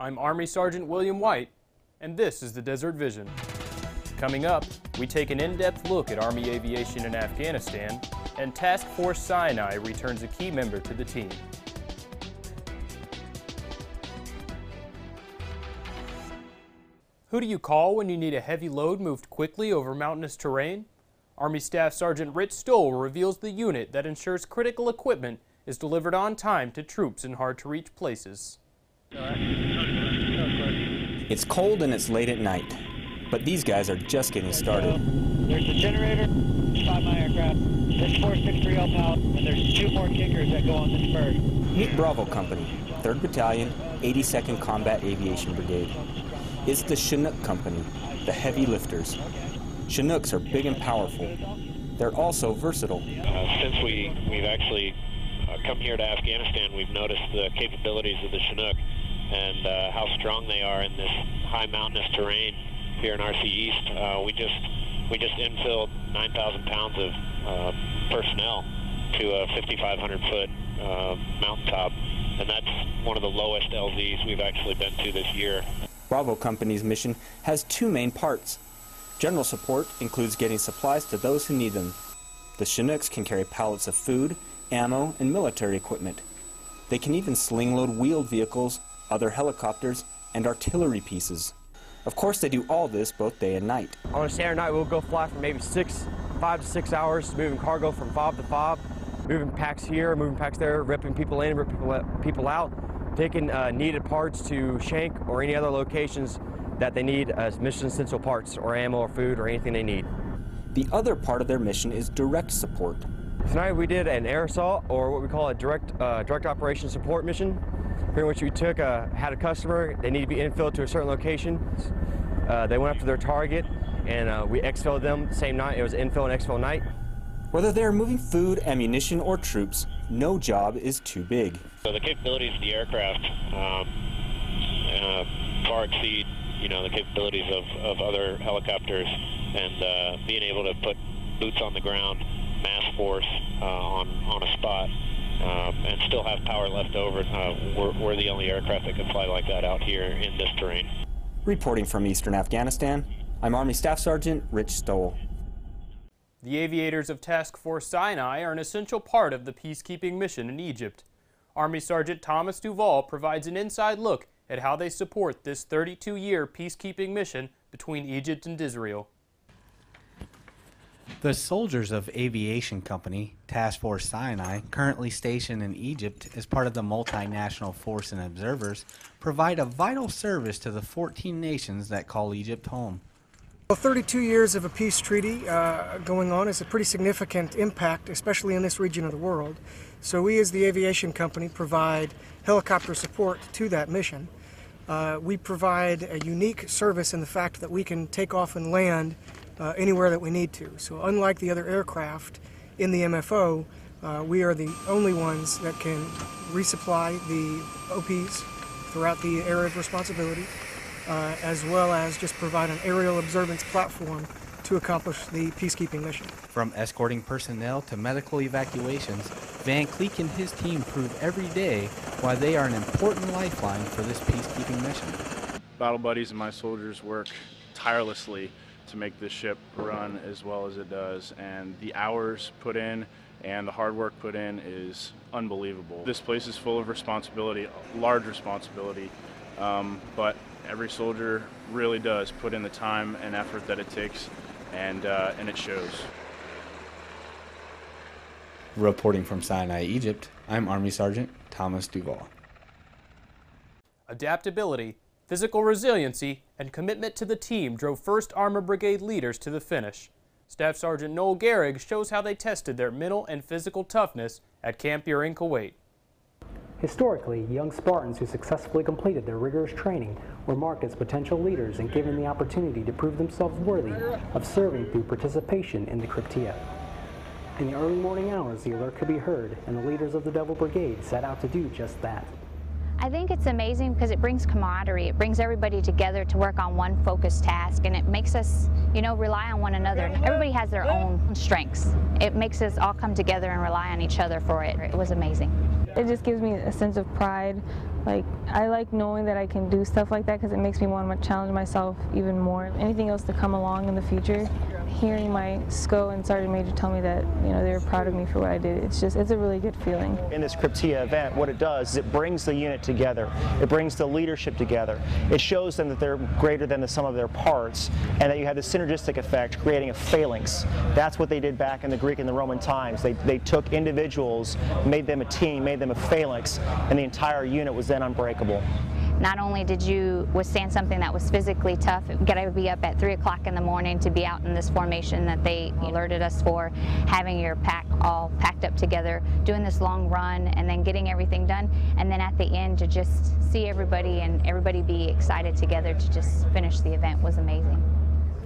I'm Army Sergeant William White, and this is the Desert Vision. Coming up, we take an in-depth look at Army aviation in Afghanistan, and Task Force Sinai returns a key member to the team. Who do you call when you need a heavy load moved quickly over mountainous terrain? Army Staff Sergeant Rich Stoll reveals the unit that ensures critical equipment is delivered on time to troops in hard-to-reach places. It's cold and it's late at night, but these guys are just getting started. There's the generator, 5 my aircraft, this 4630 pallet, and there's 2 more kickers that go on this bird. Meet Bravo Company, 3rd Battalion, 82nd Combat Aviation Brigade. It's the Chinook Company, the heavy lifters. Chinooks are big and powerful. They're also versatile. Since we've actually come here to Afghanistan, we've noticed the capabilities of the Chinook and how strong they are in this high mountainous terrain here in RC East. We just infilled 9,000 pounds of personnel to a 5,500 foot mountaintop, and that's one of the lowest LZs we've actually been to this year. Bravo Company's mission has 2 main parts. General support includes getting supplies to those who need them. The Chinooks can carry pallets of food, ammo, and military equipment. They can even sling-load wheeled vehicles, other helicopters, and artillery pieces. Of course, they do all this both day and night. On a standard night, we'll go fly for maybe 5 to 6 hours, moving cargo from fob to fob, moving packs here, moving packs there, ripping people in, ripping people out, taking needed parts to Shank or any other locations that they need as mission essential parts or ammo or food or anything they need. The other part of their mission is direct support. Tonight we did an air assault, or what we call a direct operation support mission, in which we had a customer, they need to be infilled to a certain location. They went after their target, and we exfilled them the same night. It was infill and exfil night. Whether they're moving food, ammunition, or troops, no job is too big. So the capabilities of the aircraft far exceed, the capabilities of other helicopters, and being able to put boots on the ground, mass force on a spot, and still have power left over. We're the only aircraft that can fly like that out here in this terrain. Reporting from Eastern Afghanistan, I'm Army Staff Sergeant Rich Stoll. The aviators of Task Force Sinai are an essential part of the peacekeeping mission in Egypt. Army Sergeant Thomas Duvall provides an inside look at how they support this 32-year peacekeeping mission between Egypt and Israel. The soldiers of Aviation Company, Task Force Sinai, currently stationed in Egypt as part of the multinational force and observers, provide a vital service to the 14 nations that call Egypt home. Well, 32 years of a peace treaty going on is a pretty significant impact, especially in this region of the world. So we as the Aviation Company provide helicopter support to that mission. We provide a unique service in the fact that we can take off and land anywhere that we need to. So unlike the other aircraft in the MFO, we are the only ones that can resupply the OPs throughout the area of responsibility, as well as just provide an aerial observance platform to accomplish the peacekeeping mission. From escorting personnel to medical evacuations, Van Cleek and his team prove every day why they are an important lifeline for this peacekeeping mission. Battle buddies and my soldiers work tirelessly to make this ship run as well as it does, and the hours put in and the hard work put in is unbelievable. This place is full of responsibility, large responsibility, but every soldier really does put in the time and effort that it takes, and it shows. Reporting from Sinai, Egypt, I'm Army Sergeant Thomas Duvall. Adaptability, physical resiliency, and commitment to the team drove 1st Armored Brigade leaders to the finish. Staff Sergeant Noel Gehrig shows how they tested their mental and physical toughness at Camp Arifjan in Kuwait. Historically, young Spartans who successfully completed their rigorous training were marked as potential leaders and given the opportunity to prove themselves worthy of serving through participation in the Krypteia. In the early morning hours, the alert could be heard, and the leaders of the Devil Brigade set out to do just that. I think it's amazing because it brings camaraderie. It brings everybody together to work on one focused task, and it makes us, rely on one another. Everybody has their own strengths. It makes us all come together and rely on each other for it. It was amazing. It just gives me a sense of pride. Like, I like knowing that I can do stuff like that because it makes me want to challenge myself even more. Anything else to come along in the future, hearing my SCO and Sergeant Major tell me that, you know, they were proud of me for what I did, it's a really good feeling. In this CRPTIA event, what it does is it brings the unit together. It brings the leadership together. It shows them that they're greater than the sum of their parts, and that you have the synergistic effect, creating a phalanx. That's what they did back in the Greek and the Roman times. They took individuals, made them a team, made them a phalanx, and the entire unit was then unbreakable. Not only did you withstand something that was physically tough, you gotta be up at 3 o'clock in the morning to be out in this formation that they alerted us for, having your pack all packed up together, doing this long run, and then getting everything done, and then at the end to just see everybody and everybody be excited together to just finish the event was amazing.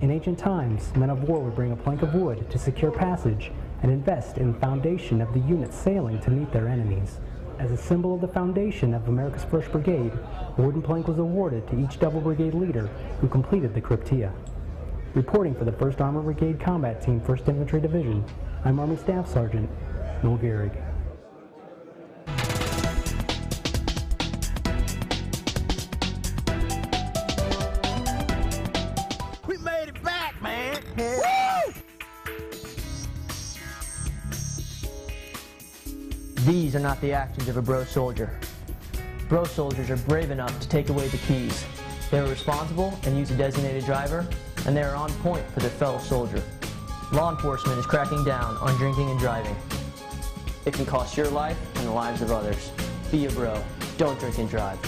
In ancient times, men of war would bring a plank of wood to secure passage and invest in the foundation of the unit sailing to meet their enemies. As a symbol of the foundation of America's 1st Brigade, a wooden plank was awarded to each double brigade leader who completed the CRPTIA. Reporting for the 1st Armored Brigade Combat Team, 1st Infantry Division, I'm Army Staff Sergeant Noel Gehrig. We made it back, man! Woo! These are not the actions of a bro soldier. Bro soldiers are brave enough to take away the keys. They are responsible and use a designated driver, and they are on point for their fellow soldier. Law enforcement is cracking down on drinking and driving. It can cost your life and the lives of others. Be a bro. Don't drink and drive.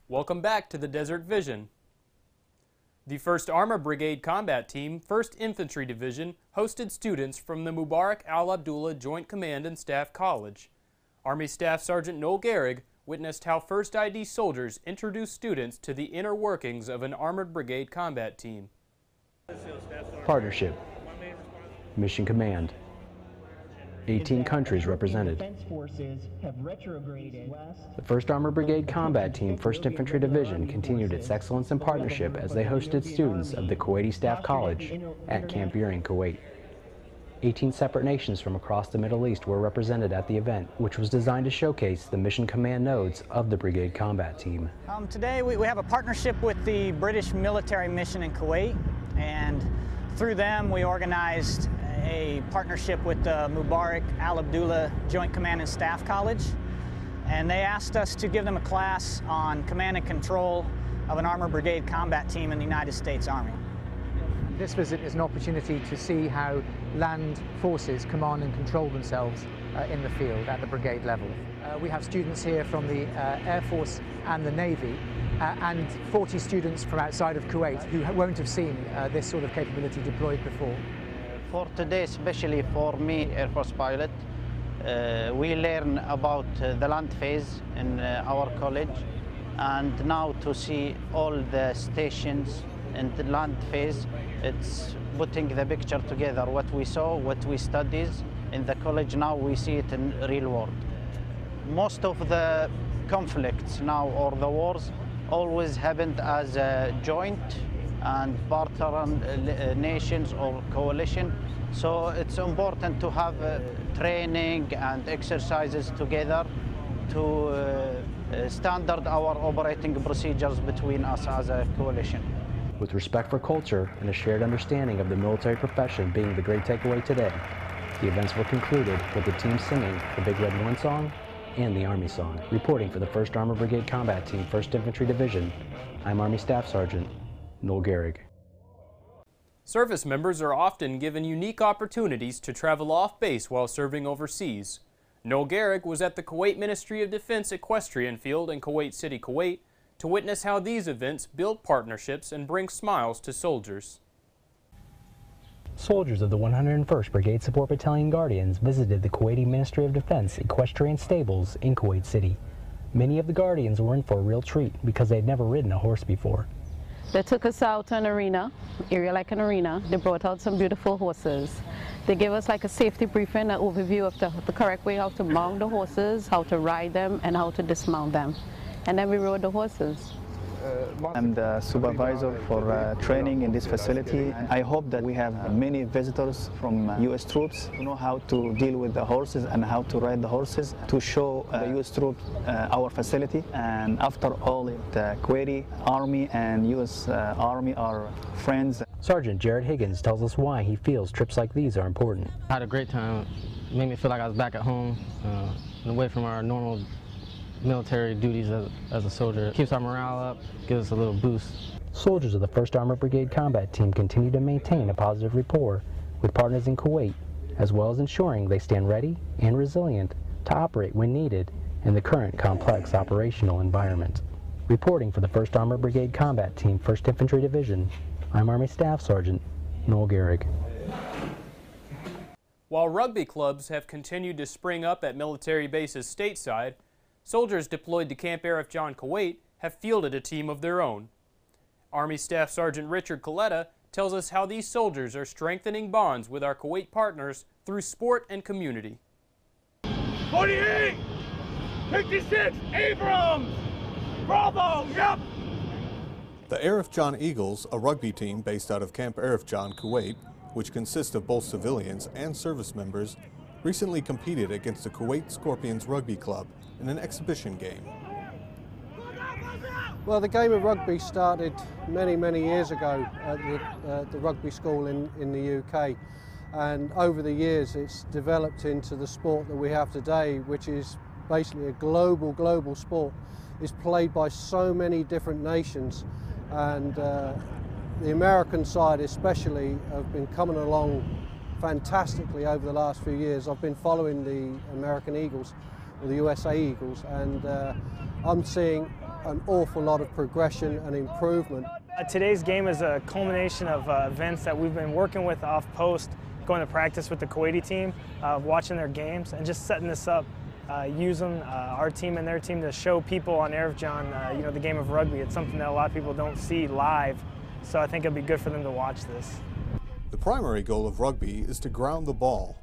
Welcome back to the Desert Vision. The 1st Armored Brigade Combat Team, 1st Infantry Division, hosted students from the Mubarak Al-Abdullah Joint Command and Staff College. Army Staff Sergeant Noel Gehrig witnessed how 1st ID soldiers introduced students to the inner workings of an Armored Brigade Combat Team. Partnership. Mission Command. 18 countries represented. The 1st Armored Brigade Combat Team, 1st Infantry Division continued its excellence in partnership as they hosted students of the Kuwaiti Staff College at Camp Arifjan, Kuwait. 18 separate nations from across the Middle East were represented at the event, which was designed to showcase the mission command nodes of the Brigade Combat Team. Today we have a partnership with the British military mission in Kuwait, and through them we organized a partnership with the Mubarak Al-Abdullah Joint Command and Staff College, and they asked us to give them a class on command and control of an Armored Brigade Combat Team in the United States Army. This visit is an opportunity to see how land forces command and control themselves in the field at the brigade level. We have students here from the Air Force and the Navy, and 40 students from outside of Kuwait who won't have seen this sort of capability deployed before. For today, especially for me, Air Force pilot, we learn about the land phase in our college, and now to see all the stations in the land phase, it's putting the picture together. What we saw, what we studied in the college, now we see it in real world. Most of the conflicts now, or the wars, always happened as a joint and partner nations or coalition. So it's important to have training and exercises together to standard our operating procedures between us as a coalition. With respect for culture and a shared understanding of the military profession being the great takeaway today, the events were concluded with the team singing the Big Red One song and the Army song. Reporting for the 1st Armored Brigade Combat Team, 1st Infantry Division, I'm Army Staff Sergeant Noel Gehrig. Service members are often given unique opportunities to travel off base while serving overseas. Noel Gehrig was at the Kuwait Ministry of Defense Equestrian Field in Kuwait City, Kuwait, to witness how these events build partnerships and bring smiles to soldiers. Soldiers of the 101st Brigade Support Battalion Guardians visited the Kuwaiti Ministry of Defense equestrian stables in Kuwait City. Many of the Guardians were in for a real treat because they had never ridden a horse before. They took us out to an arena, area like an arena. They brought out some beautiful horses. They gave us like a safety briefing, an overview of the correct way how to mount the horses, how to ride them, and how to dismount them. And then we rode the horses. I'm the supervisor for training in this facility. I hope that we have many visitors from U.S. troops who know how to deal with the horses and how to ride the horses, to show the U.S. troops our facility. And after all, the Kuwaiti Army and U.S. Army are friends. Sergeant Jared Higgins tells us why he feels trips like these are important. I had a great time. It made me feel like I was back at home and away from our normal military duties as a soldier. It keeps our morale up, gives us a little boost. Soldiers of the 1st Armored Brigade Combat Team continue to maintain a positive rapport with partners in Kuwait, as well as ensuring they stand ready and resilient to operate when needed in the current complex operational environment. Reporting for the 1st Armored Brigade Combat Team, 1st Infantry Division, I'm Army Staff Sergeant Noel Gehrig. While rugby clubs have continued to spring up at military bases stateside, soldiers deployed to Camp Arifjan, Kuwait, have fielded a team of their own. Army Staff Sergeant Richard Coletta tells us how these soldiers are strengthening bonds with our Kuwait partners through sport and community. 48! 56! Abrams! Bravo! Yep! The Arifjan Eagles, a rugby team based out of Camp Arifjan, Kuwait, which consists of both civilians and service members, recently competed against the Kuwait Scorpions Rugby Club in an exhibition game. Well, the game of rugby started many years ago at the rugby school in the UK, and over the years it's developed into the sport that we have today, which is basically a global sport. It's played by so many different nations, and the American side especially have been coming along fantastically over the last few years. I've been following the American Eagles, or the USA Eagles, and I'm seeing an awful lot of progression and improvement. Today's game is a culmination of events that we've been working with off post, going to practice with the Kuwaiti team, watching their games, and just setting this up, using our team and their team to show people on Arifjan, you know, the game of rugby. It's something that a lot of people don't see live, so I think it'd be good for them to watch this. The primary goal of rugby is to ground the ball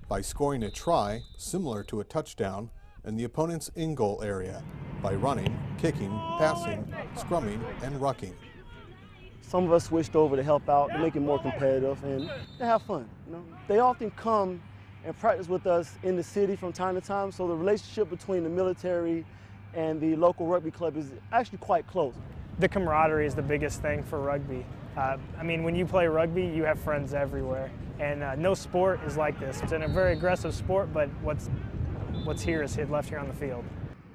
by scoring a try similar to a touchdown in the opponent's in-goal area by running, kicking, passing, scrumming, and rucking. Some of us switched over to help out, to make it more competitive, and to have fun. You know? They often come and practice with us in the city from time to time, so the relationship between the military and the local rugby club is actually quite close. The camaraderie is the biggest thing for rugby. I mean, when you play rugby, you have friends everywhere, and no sport is like this. It's a very aggressive sport, but what's here is left here on the field.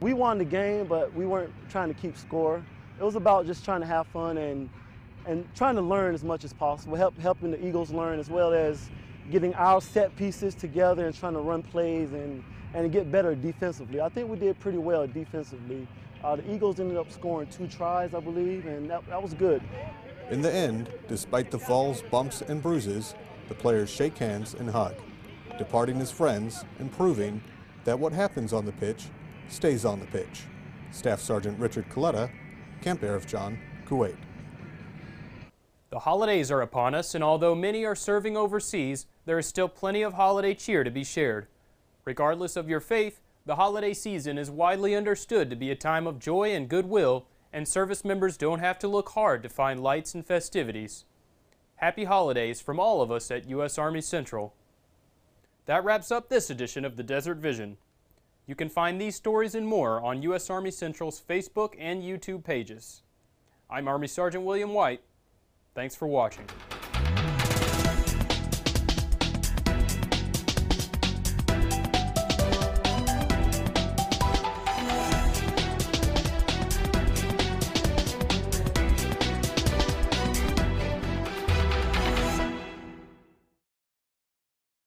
We won the game, but we weren't trying to keep score. It was about just trying to have fun and trying to learn as much as possible, helping the Eagles learn, as well as getting our set pieces together and trying to run plays and get better defensively. I think we did pretty well defensively. The Eagles ended up scoring 2 tries, I believe, and that was good. In the end, despite the falls, bumps, and bruises, the players shake hands and hug, departing as friends and proving that what happens on the pitch stays on the pitch. Staff Sergeant Richard Coletta, Camp Arifjan, Kuwait. The holidays are upon us, and although many are serving overseas, there is still plenty of holiday cheer to be shared. Regardless of your faith, the holiday season is widely understood to be a time of joy and goodwill, and service members don't have to look hard to find lights and festivities. Happy holidays from all of us at U.S. Army Central. That wraps up this edition of the Desert Vision. You can find these stories and more on U.S. Army Central's Facebook and YouTube pages. I'm Army Sergeant William White. Thanks for watching.